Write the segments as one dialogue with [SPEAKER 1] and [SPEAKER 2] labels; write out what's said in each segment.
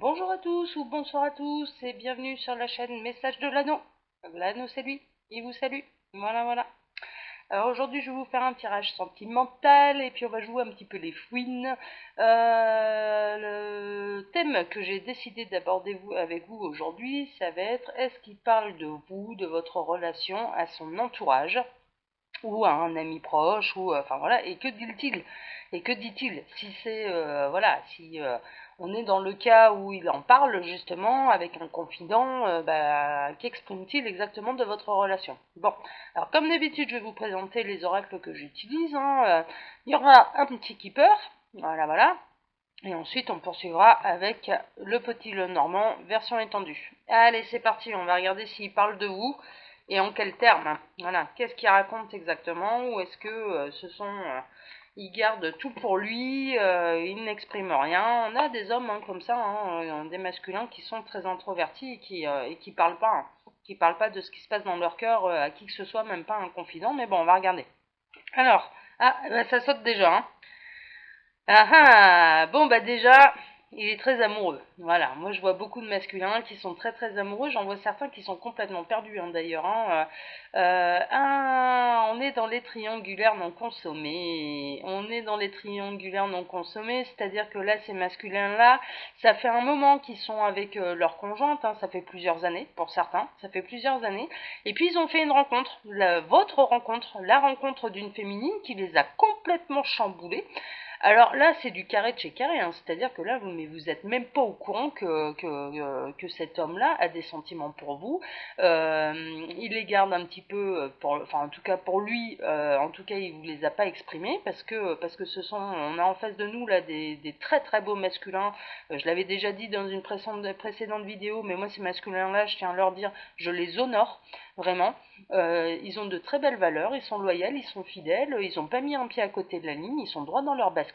[SPEAKER 1] Bonjour à tous ou bonsoir à tous et bienvenue sur la chaîne Message de l'Anneau. L'Anneau c'est lui, il vous salue. Voilà. Alors aujourd'hui je vais vous faire un tirage sentimental et puis on va jouer un petit peu les fouines. Le thème que j'ai décidé d'aborder avec vous aujourd'hui, ça va être est-ce qu'il parle de vous, de votre relation à son entourage ou à un ami proche ou enfin voilà, et que dit-il si c'est si on est dans le cas où il en parle justement avec un confident, qu'exprime-t-il exactement de votre relation? Bon, alors comme d'habitude je vais vous présenter les oracles que j'utilise, il y aura un petit keeper, voilà, et ensuite on poursuivra avec le petit Lenormand version étendue. Allez, c'est parti, on va regarder s'il parle de vous et en quels termes. Voilà, qu'est-ce qu'il raconte exactement, ou est-ce que il garde tout pour lui, il n'exprime rien. On a des hommes comme ça, des masculins qui sont très introvertis et qui parlent pas, qui parlent pas de ce qui se passe dans leur cœur à qui que ce soit, même pas un confident. Mais bon, on va regarder. Alors, ça saute déjà. Bon déjà, il est très amoureux. Voilà, moi je vois beaucoup de masculins qui sont très amoureux, j'en vois certains qui sont complètement perdus d'ailleurs. On est dans les triangulaires non consommés. C'est-à-dire que là, ces masculins-là, ça fait un moment qu'ils sont avec leur conjointe, ça fait plusieurs années pour certains, ça fait plusieurs années. Et puis ils ont fait une rencontre, votre rencontre, la rencontre d'une féminine qui les a complètement chamboulés. Alors là, c'est du carré de chez carré, c'est-à-dire que là, vous êtes même pas au courant que cet homme-là a des sentiments pour vous. Il les garde un petit peu, en tout cas pour lui, en tout cas, il vous les a pas exprimés parce que on a en face de nous là des très beaux masculins. Je l'avais déjà dit dans une précédente vidéo, mais moi ces masculins-là, je tiens à leur dire, je les honore vraiment. Ils ont de très belles valeurs, ils sont loyaux, ils sont fidèles, ils n'ont pas mis un pied à côté de la ligne, ils sont droits dans leur basket.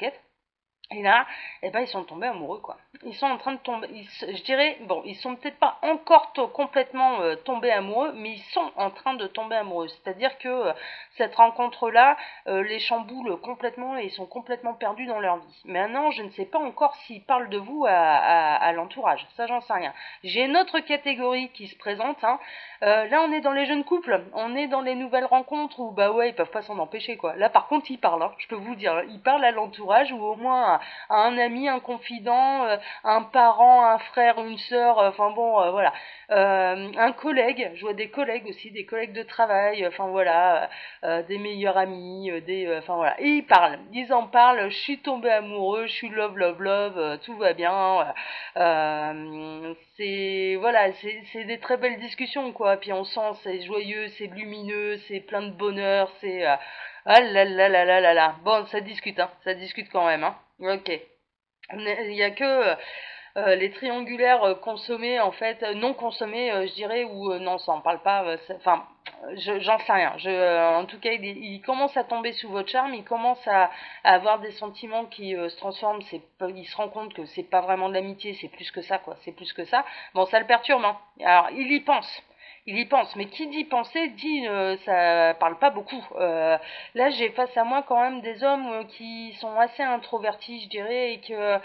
[SPEAKER 1] Et là, ils sont tombés amoureux, quoi. Ils sont en train de tomber, je dirais, bon, ils sont peut-être pas encore complètement tombés amoureux, mais ils sont en train de tomber amoureux. C'est-à-dire que cette rencontre-là les chamboule complètement et ils sont complètement perdus dans leur vie. Maintenant, je ne sais pas encore s'ils parlent de vous à l'entourage. Ça, j'en sais rien. J'ai une autre catégorie qui se présente. Là, on est dans les jeunes couples, on est dans les nouvelles rencontres où, ils peuvent pas s'en empêcher, quoi. Là, par contre, ils parlent, je peux vous dire, ils parlent à l'entourage ou au moins à un ami, un confident, un parent, un frère, une sœur, voilà. Un collègue, je vois des collègues aussi, des collègues de travail, des meilleurs amis, voilà. Et ils en parlent, je suis tombée amoureux, je suis love, tout va bien. C'est des très belles discussions, quoi. Puis on sent, c'est joyeux, c'est lumineux, c'est plein de bonheur, ah là là là là là là. Bon, ça discute quand même, Ok. Il y a que les triangulaires consommés, en fait, non consommés, je dirais, ou non, ça en parle pas. J'en sais rien. En tout cas, il commence à tomber sous votre charme, il commence à avoir des sentiments qui se transforment. Il se rend compte que c'est pas vraiment de l'amitié, c'est plus que ça, quoi. C'est plus que ça. Bon, ça le perturbe, Alors, il y pense. Il y pense, mais qui dit penser dit ça parle pas beaucoup. Là, j'ai face à moi quand même des hommes qui sont assez introvertis, je dirais, et que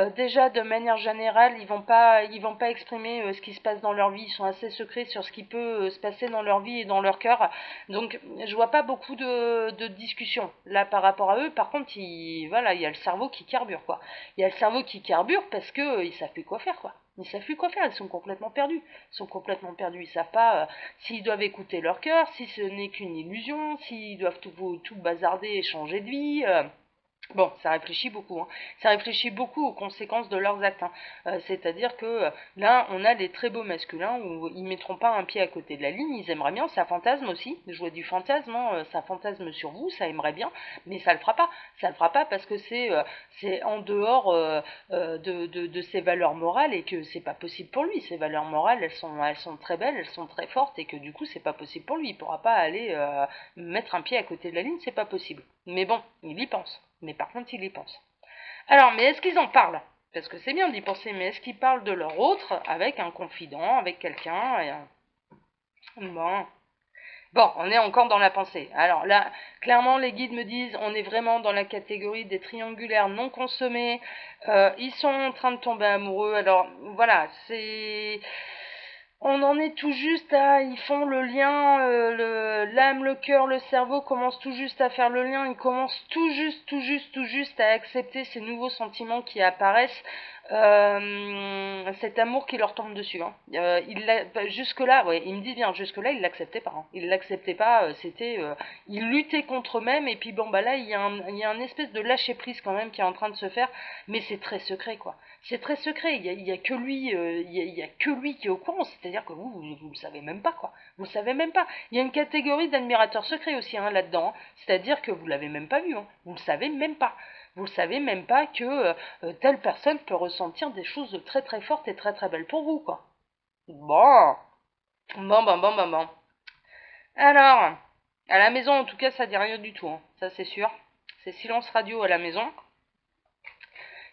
[SPEAKER 1] déjà de manière générale, ils vont pas exprimer ce qui se passe dans leur vie. Ils sont assez secrets sur ce qui peut se passer dans leur vie et dans leur cœur. Donc, je vois pas beaucoup de discussions là par rapport à eux. Par contre, il y a le cerveau qui carbure, quoi. Il y a le cerveau qui carbure parce que ils savent plus quoi faire, quoi. Ils savent plus quoi faire, ils sont complètement perdus. Ils savent pas s'ils doivent écouter leur cœur, si ce n'est qu'une illusion, s'ils doivent tout bazarder et changer de vie. Bon, ça réfléchit beaucoup. Ça réfléchit beaucoup aux conséquences de leurs actes. C'est-à-dire que là, on a les très beaux masculins où ils mettront pas un pied à côté de la ligne. Ils aimeraient bien, ça fantasme aussi, de jouer du fantasme. Ça fantasme sur vous, ça aimerait bien, mais ça le fera pas. Ça le fera pas parce que c'est en dehors de ses valeurs morales et que c'est pas possible pour lui. Ses valeurs morales, elles sont très belles, elles sont très fortes et que du coup, c'est pas possible pour lui. Il pourra pas aller mettre un pied à côté de la ligne, c'est pas possible. Mais bon, il y pense. Mais par contre, ils y pensent. Alors, mais est-ce qu'ils en parlent? Parce que c'est bien d'y penser, mais est-ce qu'ils parlent de leur autre avec un confident, avec quelqu'un Bon. Bon, on est encore dans la pensée. Alors là, clairement, les guides me disent, on est vraiment dans la catégorie des triangulaires non consommés. Ils sont en train de tomber amoureux. Alors voilà, c'est... On en est tout juste à, ils font le lien, l'âme, le cœur, le cerveau commencent tout juste à faire le lien, ils commencent tout juste à accepter ces nouveaux sentiments qui apparaissent, cet amour qui leur tombe dessus. Hein. Jusque-là, ouais, il me dit bien, jusque-là, ils l'acceptaient pas. Hein. Ils l'acceptaient pas, ils luttaient contre eux-mêmes, et puis bon, bah là, il y a un espèce de lâcher-prise quand même qui est en train de se faire, mais c'est très secret, quoi. C'est très secret, il y a que lui, il y a que lui qui est au courant, c'est-à-dire que vous le savez même pas, quoi. Vous le savez même pas. Il y a une catégorie d'admirateurs secrets aussi, hein, là-dedans, hein. C'est-à-dire que vous l'avez même pas vu, hein. Vous le savez même pas. Vous le savez même pas que telle personne peut ressentir des choses très très fortes et très très belles pour vous, quoi. Bon, bon. Alors, à la maison, en tout cas, ça dit rien du tout, hein. Ça c'est sûr. C'est silence radio à la maison.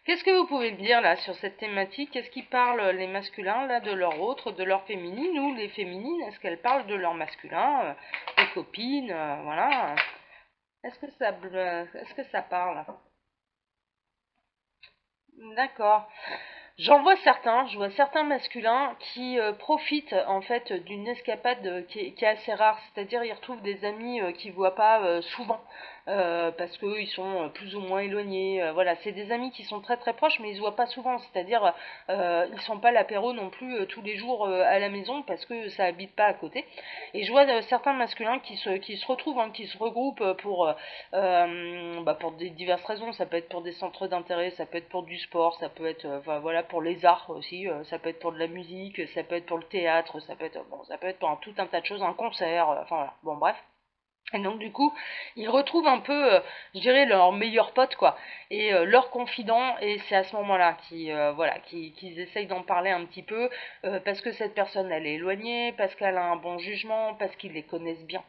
[SPEAKER 1] Qu'est-ce que vous pouvez me dire là sur cette thématique? Est-ce qu'ils parlent les masculins là de leur autre, de leur féminine, ou les féminines, est-ce qu'elles parlent de leur masculin, des copines, voilà. Est-ce que ça parle? D'accord. Je vois certains masculins qui profitent en fait d'une escapade qui est assez rare, c'est-à-dire ils retrouvent des amis qu'ils voient pas souvent parce qu'ils sont plus ou moins éloignés. Voilà, c'est des amis qui sont très très proches, mais ils se voient pas souvent, c'est-à-dire ils sont pas l'apéro non plus tous les jours à la maison parce que ça habite pas à côté. Et je vois certains masculins qui se retrouvent, hein, qui se regroupent pour des diverses raisons. Ça peut être pour des centres d'intérêt, ça peut être pour du sport, ça peut être voilà, pour les arts aussi, ça peut être pour de la musique, ça peut être pour le théâtre, ça peut être pour tout un tas de choses, un concert, enfin voilà, bon bref. Et donc du coup, ils retrouvent un peu, je dirais, leur meilleur pote, quoi, et leur confident, et c'est à ce moment-là qu'ils essayent d'en parler un petit peu, parce que cette personne, elle est éloignée, parce qu'elle a un bon jugement, parce qu'ils les connaissent bien,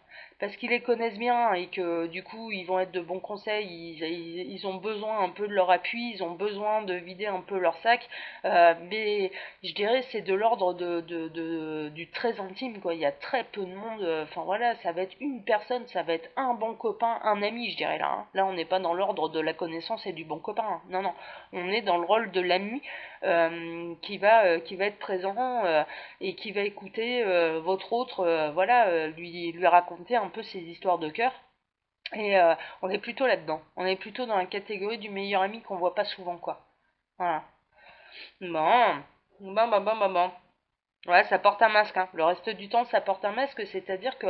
[SPEAKER 1] et que du coup, ils vont être de bons conseils, ils ont besoin un peu de leur appui, ils ont besoin de vider un peu leur sac, mais je dirais c'est de l'ordre du très intime, quoi. Il y a très peu de monde, enfin voilà, ça va être une personne, ça va être un bon copain, un ami, je dirais là. Hein. Là, on n'est pas dans l'ordre de la connaissance et du bon copain. Hein. Non, non, on est dans le rôle de l'ami qui va être présent et qui va écouter votre autre, lui raconter un peu ses histoires de cœur. Et on est plutôt là-dedans. On est plutôt dans la catégorie du meilleur ami qu'on voit pas souvent, quoi. Voilà. Bon, bon. Ouais, ça porte un masque, hein. Le reste du temps, ça porte un masque, c'est-à-dire que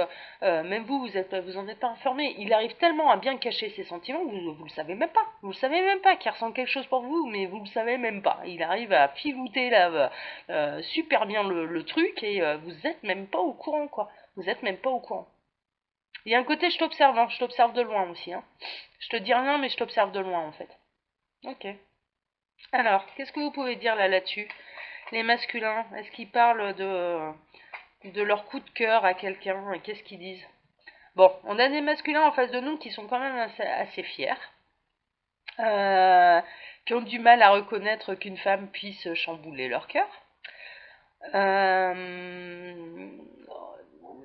[SPEAKER 1] même vous en êtes pas informé. Il arrive tellement à bien cacher ses sentiments que vous le savez même pas. Vous le savez même pas qu'il ressent quelque chose pour vous, mais vous le savez même pas. Il arrive à filouter là, super bien le truc et vous êtes même pas au courant, quoi. Vous êtes même pas au courant. Il y a un côté je t'observe, hein. Je t'observe de loin aussi, hein. Je te dis rien, mais je t'observe de loin en fait. Ok. Alors, qu'est-ce que vous pouvez dire là-dessus? Les masculins, est-ce qu'ils parlent de leur coup de cœur à quelqu'un et qu'est-ce qu'ils disent? Bon, on a des masculins en face de nous qui sont quand même assez fiers, qui ont du mal à reconnaître qu'une femme puisse chambouler leur cœur. Euh,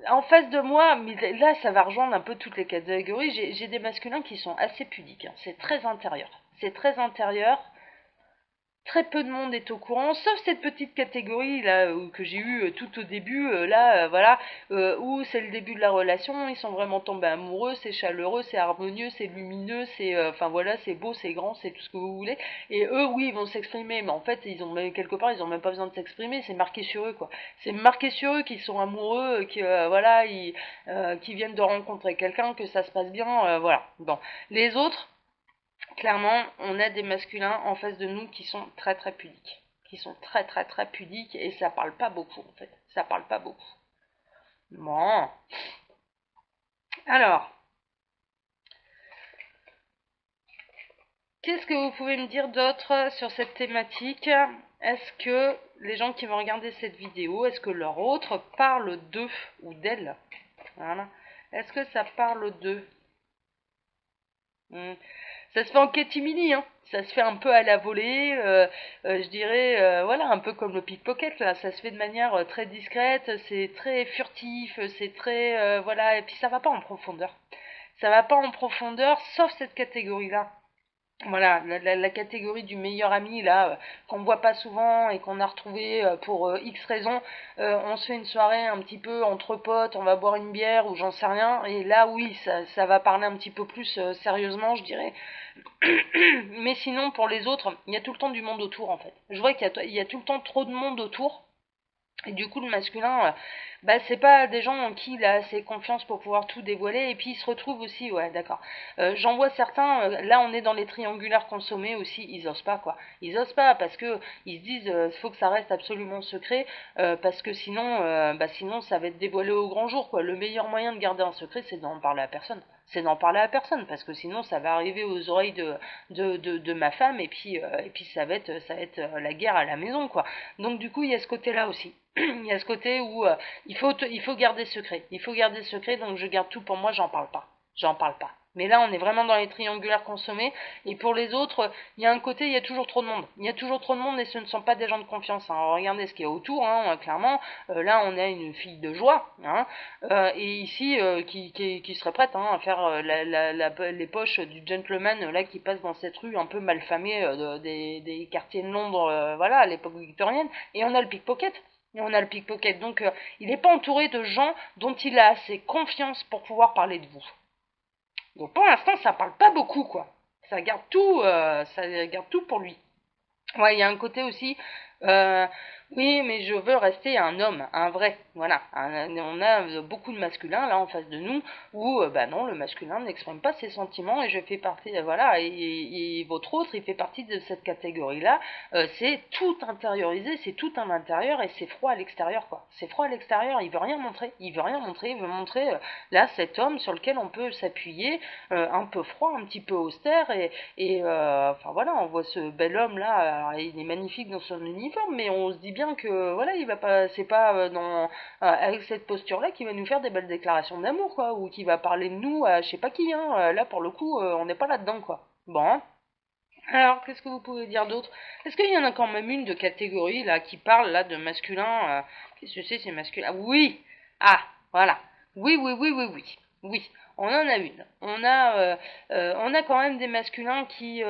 [SPEAKER 1] En face de moi, mais là ça va rejoindre un peu toutes les catégories, j'ai des masculins qui sont assez pudiques, hein. C'est très intérieur. C'est très intérieur. Très peu de monde est au courant, sauf cette petite catégorie là que j'ai eue tout au début, où c'est le début de la relation, ils sont vraiment tombés amoureux, c'est chaleureux, c'est harmonieux, c'est lumineux, c'est beau, c'est grand, c'est tout ce que vous voulez. Et eux, oui, ils vont s'exprimer, mais en fait, quelque part, ils ont même pas besoin de s'exprimer, c'est marqué sur eux, quoi. C'est marqué sur eux qu'ils sont amoureux, qu'ils viennent de rencontrer quelqu'un, que ça se passe bien, voilà. Bon, les autres. Clairement, on a des masculins en face de nous qui sont très très pudiques. Qui sont très très très pudiques et ça parle pas beaucoup en fait. Ça parle pas beaucoup. Bon. Alors, qu'est-ce que vous pouvez me dire d'autre sur cette thématique? Est-ce que les gens qui vont regarder cette vidéo, est-ce que leur autre parle d'eux ou d'elle? Voilà. Est-ce que ça parle d'eux? Ça se fait en catimini, hein. Ça se fait un peu à la volée, je dirais, voilà, un peu comme le pickpocket, là. Ça se fait de manière très discrète, c'est très furtif, c'est très, voilà, et puis ça va pas en profondeur. Ça va pas en profondeur, sauf cette catégorie-là. Voilà, la catégorie du meilleur ami, là, qu'on voit pas souvent et qu'on a retrouvé pour X raisons. On se fait une soirée un petit peu entre potes, on va boire une bière ou j'en sais rien. Et là, oui, ça va parler un petit peu plus sérieusement, je dirais. Mais sinon, pour les autres, il y a tout le temps du monde autour, en fait. Je vois qu'il y a tout le temps trop de monde autour. Et du coup, le masculin, bah, c'est pas des gens en qui il a assez confiance pour pouvoir tout dévoiler. Et puis, il se retrouve aussi, ouais, d'accord. J'en vois certains, là, on est dans les triangulaires consommés aussi, ils osent pas, quoi. Ils osent pas parce que ils se disent, faut que ça reste absolument secret, parce que sinon, bah, sinon, ça va être dévoilé au grand jour, quoi. Le meilleur moyen de garder un secret, c'est d'en parler à personne. C'est d'en parler à personne, parce que sinon, ça va arriver aux oreilles de ma femme, et puis ça va être la guerre à la maison, quoi. Donc, du coup, il y a ce côté-là aussi. Il y a ce côté où il faut garder secret. Il faut garder secret, donc je garde tout pour moi, j'en parle pas. J'en parle pas. Mais là, on est vraiment dans les triangulaires consommés. Et pour les autres, il y a un côté, il y a toujours trop de monde. Il y a toujours trop de monde et ce ne sont pas des gens de confiance. Hein. Regardez ce qu'il y a autour, hein, clairement. Là, on a une fille de joie. Hein, et ici, qui serait prête à faire les poches du gentleman là qui passe dans cette rue un peu malfamée des quartiers de Londres, voilà, à l'époque victorienne. Et on a le pickpocket. Et on a le pickpocket. Donc, il n'est pas entouré de gens dont il a assez confiance pour pouvoir parler de vous. Donc, pour l'instant, ça parle pas beaucoup, quoi. Ça garde tout pour lui. Ouais, il y a un côté aussi. euh, oui, mais je veux rester un homme, un vrai. Voilà. On a beaucoup de masculins là en face de nous où, bah non, le masculin n'exprime pas ses sentiments et je fais partie. Voilà. Et votre autre, il fait partie de cette catégorie-là. C'est tout intériorisé, c'est tout à l'intérieur et c'est froid à l'extérieur, quoi. C'est froid à l'extérieur. Il veut rien montrer. Il veut rien montrer. Il veut montrer là cet homme sur lequel on peut s'appuyer, un peu froid, un petit peu austère et enfin voilà, on voit ce bel homme là, il est magnifique dans son uniforme, mais on se dit bien que voilà, il va pas, c'est pas avec cette posture là qu'il va nous faire des belles déclarations d'amour quoi, ou qu'il va parler de nous à je sais pas qui, hein. Là pour le coup, on n'est pas là dedans quoi. Bon. Alors, qu'est-ce que vous pouvez dire d'autre? Est-ce qu'il y en a quand même une de catégorie là qui parle là de masculin? Qu'est-ce que c'est masculin? Oui. Ah, voilà. Oui, oui, oui, oui, oui. Oui, on en a une. On a quand même des masculins qui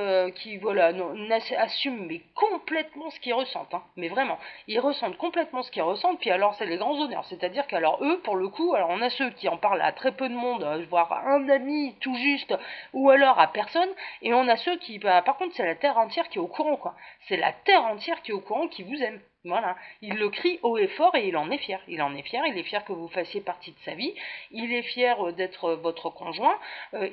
[SPEAKER 1] voilà, assument mais complètement ce qu'ils ressentent, hein. Mais vraiment, ils ressentent complètement ce qu'ils ressentent. Puis alors, c'est les grands honneurs. C'est-à-dire qu'alors eux, pour le coup, alors on a ceux qui en parlent à très peu de monde, voire à un ami tout juste, ou alors à personne. Et on a ceux qui, bah, par contre, c'est la terre entière qui est au courant, quoi. C'est la terre entière qui est au courant, qui vous aime. Voilà. Il le crie haut et fort et il en est fier. Il en est fier, il est fier que vous fassiez partie de sa vie. Il est fier d'être votre conjoint.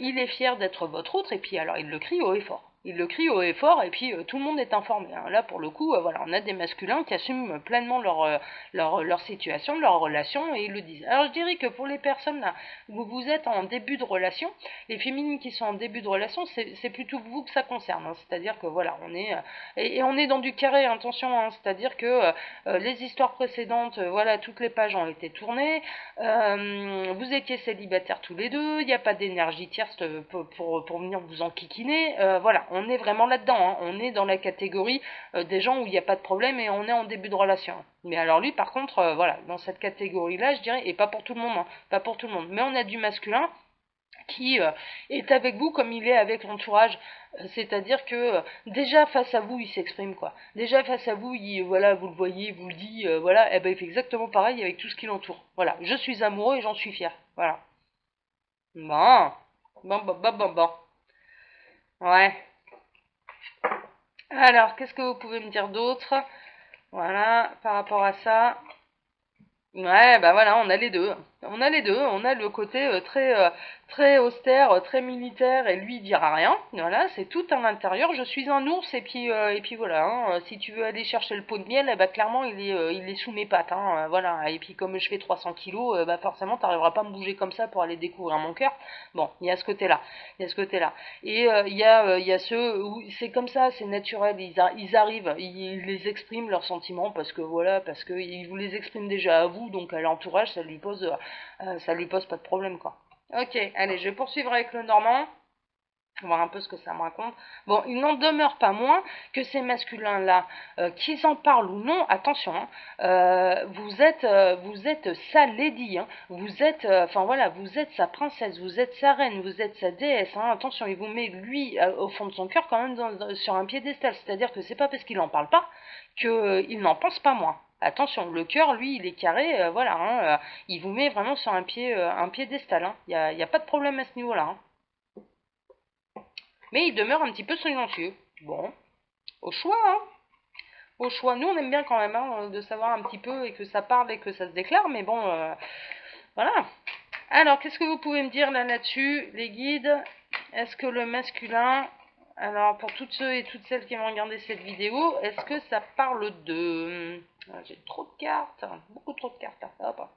[SPEAKER 1] Il est fier d'être votre autre. Et puis alors, il le crie haut et fort. Il le crie haut et fort et puis tout le monde est informé. Hein. Là, pour le coup, voilà, on a des masculins qui assument pleinement leur situation, leur relation et ils le disent. Alors, je dirais que pour les personnes là, où vous êtes en début de relation, les féminines qui sont en début de relation, c'est plutôt vous que ça concerne. Hein. C'est-à-dire que voilà, on est et on est dans du carré, attention, hein. C'est-à-dire que les histoires précédentes, voilà, toutes les pages ont été tournées. Vous étiez célibataires tous les deux, il n'y a pas d'énergie tierce pour venir vous enquiquiner. Voilà, on est vraiment là-dedans, hein. On est dans la catégorie des gens où il n'y a pas de problème et on est en début de relation. Mais alors lui, par contre, voilà, dans cette catégorie-là, je dirais, et pas pour tout le monde, hein, pas pour tout le monde. Mais on a du masculin qui est avec vous comme il est avec l'entourage. C'est-à-dire que déjà face à vous, il s'exprime quoi. Déjà face à vous, voilà, vous le voyez, vous le dit, voilà, et ben il fait exactement pareil avec tout ce qui l'entoure. Voilà, je suis amoureux et j'en suis fier. Voilà. Bon, bon, bon, bon, bon, bon. Ouais. Alors, qu'est-ce que vous pouvez me dire d'autre? Voilà, par rapport à ça. Ouais, bah voilà, on a les deux. On a les deux. On a le côté très austère, très militaire, et lui il dira rien. Voilà, c'est tout à l'intérieur. Je suis un ours, et puis voilà. Hein. Si tu veux aller chercher le pot de miel, bah clairement il est sous mes pattes. Hein. Voilà. Et puis comme je fais 300 kilos, bah forcément t'arriveras pas à me bouger comme ça pour aller découvrir mon cœur. Bon, il y a ce côté-là. Il y a ce côté-là. Et il y a ceux où c'est comme ça, c'est naturel. Ils arrivent, ils les expriment leurs sentiments parce que voilà, parce que ils vous les expriment déjà à vous, donc à l'entourage, ça lui pose pas de problème quoi. Ok, allez, je vais poursuivre avec le normand. voir un peu ce que ça me raconte. Bon, il n'en demeure pas moins que ces masculins-là, qu'ils en parlent ou non, attention, hein, vous êtes sa lady, hein, vous êtes, enfin voilà, vous êtes sa princesse, vous êtes sa reine, vous êtes sa déesse, hein, attention, il vous met lui au fond de son cœur quand même sur un piédestal, c'est-à-dire que c'est pas parce qu'il en parle pas qu'il n'en pense pas moins. Attention, le cœur, lui, il est carré, voilà, hein, il vous met vraiment sur un piédestal, hein, y a pas de problème à ce niveau-là, hein. Mais il demeure un petit peu silencieux. Bon, au choix, hein. Au choix. Nous, on aime bien quand même hein, de savoir un petit peu et que ça parle et que ça se déclare, mais bon, voilà. Alors, qu'est-ce que vous pouvez me dire là-dessus, les guides? Est-ce que le masculin, alors pour toutes ceux et toutes celles qui vont regarder cette vidéo, est-ce que ça parle de... J'ai trop de cartes, beaucoup trop de cartes. Hop.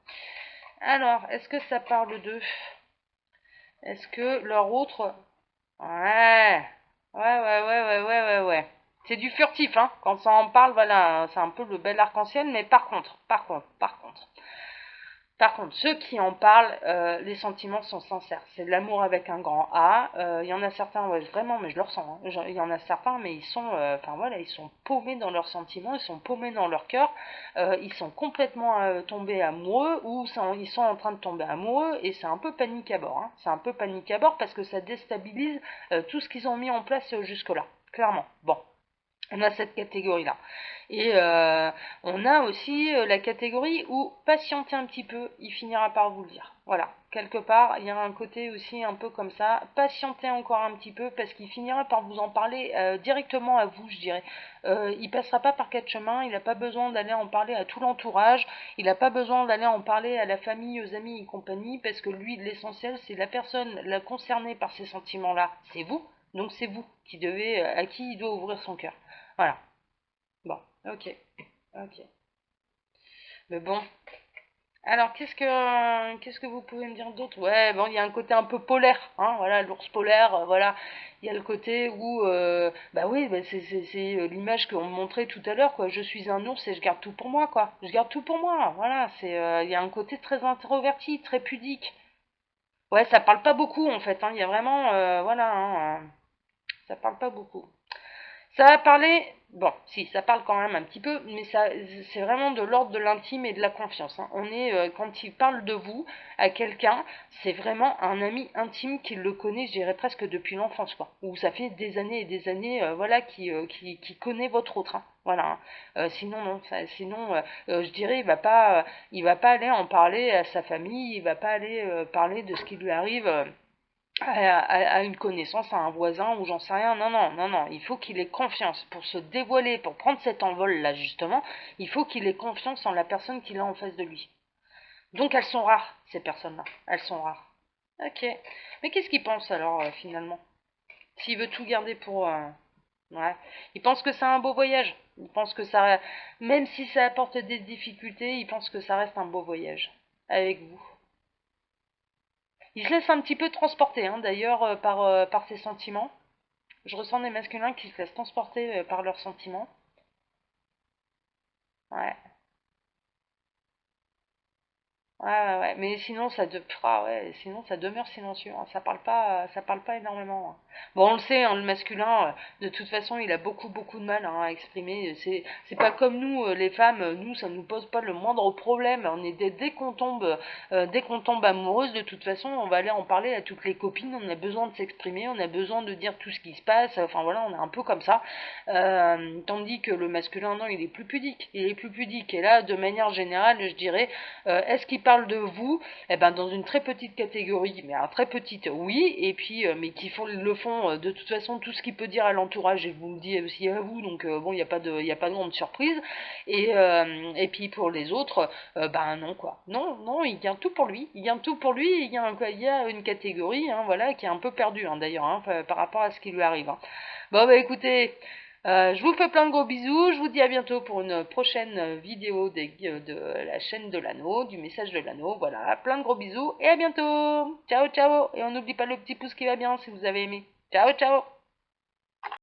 [SPEAKER 1] Alors, est-ce que ça parle de... Est-ce que leur autre... Ouais, ouais. C'est du furtif, hein. Quand ça en parle, voilà, c'est un peu le bel arc-en-ciel, mais par contre, ceux qui en parlent, les sentiments sont sincères. C'est de l'amour avec un grand A. Il y en a certains, ouais, vraiment, mais je le ressens. Hein. Il y en a certains, mais ils sont, enfin voilà, ils sont paumés dans leurs sentiments, ils sont paumés dans leur cœur. Ils sont complètement tombés amoureux ou ils sont en train de tomber amoureux et c'est un peu panique à bord. Hein. C'est un peu panique à bord parce que ça déstabilise tout ce qu'ils ont mis en place jusque-là. Clairement. Bon. On a cette catégorie-là. Et on a aussi la catégorie où patientez un petit peu, il finira par vous le dire. Voilà, quelque part, il y a un côté aussi un peu comme ça. Patientez encore un petit peu parce qu'il finira par vous en parler directement à vous, je dirais. Il passera pas par quatre chemins, il n'a pas besoin d'aller en parler à tout l'entourage, il n'a pas besoin d'aller en parler à la famille, aux amis et compagnie, parce que lui, l'essentiel, c'est la personne la concernée par ces sentiments-là, c'est vous. Donc c'est vous qui devez, à qui il doit ouvrir son cœur. Voilà. Bon, ok. Ok. Mais bon. Alors, qu'est-ce que vous pouvez me dire d'autre? Ouais, bon, il y a un côté un peu polaire, hein, voilà, l'ours polaire, voilà. Il y a le côté où, bah oui, bah c'est l'image qu'on me montrait tout à l'heure, quoi. Je suis un ours et je garde tout pour moi, quoi. Je garde tout pour moi, voilà. Il y a un côté très introverti, très pudique. Ouais, ça parle pas beaucoup, en fait, hein. Il y a vraiment, voilà, hein, ça parle pas beaucoup. Ça va parler, bon, si, ça parle quand même un petit peu, mais ça, c'est vraiment de l'ordre de l'intime et de la confiance. Hein. On est, quand il parle de vous à quelqu'un, c'est vraiment un ami intime qui le connaît, je dirais presque depuis l'enfance, quoi. Ou ça fait des années et des années, voilà, qui connaît votre autre. Hein. Voilà. Hein. Sinon, non, sinon, je dirais, il va pas aller en parler à sa famille, il va pas aller parler de ce qui lui arrive. À une connaissance, à un voisin ou j'en sais rien. Non. Il faut qu'il ait confiance pour se dévoiler, pour prendre cet envol-là, justement. Il faut qu'il ait confiance en la personne qu'il a en face de lui. Donc elles sont rares, ces personnes-là. Elles sont rares. Ok. Mais qu'est-ce qu'il pense alors, finalement? S'il veut tout garder pour... ouais. Il pense que c'est un beau voyage. Il pense que ça... Même si ça apporte des difficultés, il pense que ça reste un beau voyage. Avec vous. Il se laisse un petit peu transporter, hein, d'ailleurs, par ses sentiments. Je ressens des masculins qui se laissent transporter par leurs sentiments. Ouais. Ouais. Mais sinon sinon ça demeure silencieux. Hein. Ça parle pas énormément. Hein. Bon, on le sait, hein, le masculin, de toute façon, il a beaucoup de mal hein, à exprimer. C'est pas comme nous, les femmes. Nous, ça nous pose pas le moindre problème. On est dès qu'on tombe amoureuse, de toute façon, on va aller en parler à toutes les copines. On a besoin de s'exprimer, on a besoin de dire tout ce qui se passe. Enfin voilà, on est un peu comme ça. Tandis que le masculin, non, il est plus pudique. Il est plus pudique. Et là, de manière générale, je dirais. Est-ce qu'il parle de vous? Eh ben dans une très petite catégorie, mais un très petite oui, et puis mais qui le font de toute façon tout ce qu'il peut dire à l'entourage et vous le dit aussi à vous, donc bon il y a pas de grande surprise. Et puis pour les autres, ben non quoi, non il garde tout pour lui, il garde tout pour lui. Il y a une catégorie, hein, voilà, qui est un peu perdue hein, d'ailleurs hein, par rapport à ce qui lui arrive. Hein. Bon bah écoutez. Je vous fais plein de gros bisous, je vous dis à bientôt pour une prochaine vidéo de la chaîne de l'anneau, du message de l'anneau, voilà, plein de gros bisous et à bientôt. Ciao ciao, et on n'oublie pas le petit pouce qui va bien si vous avez aimé. Ciao ciao.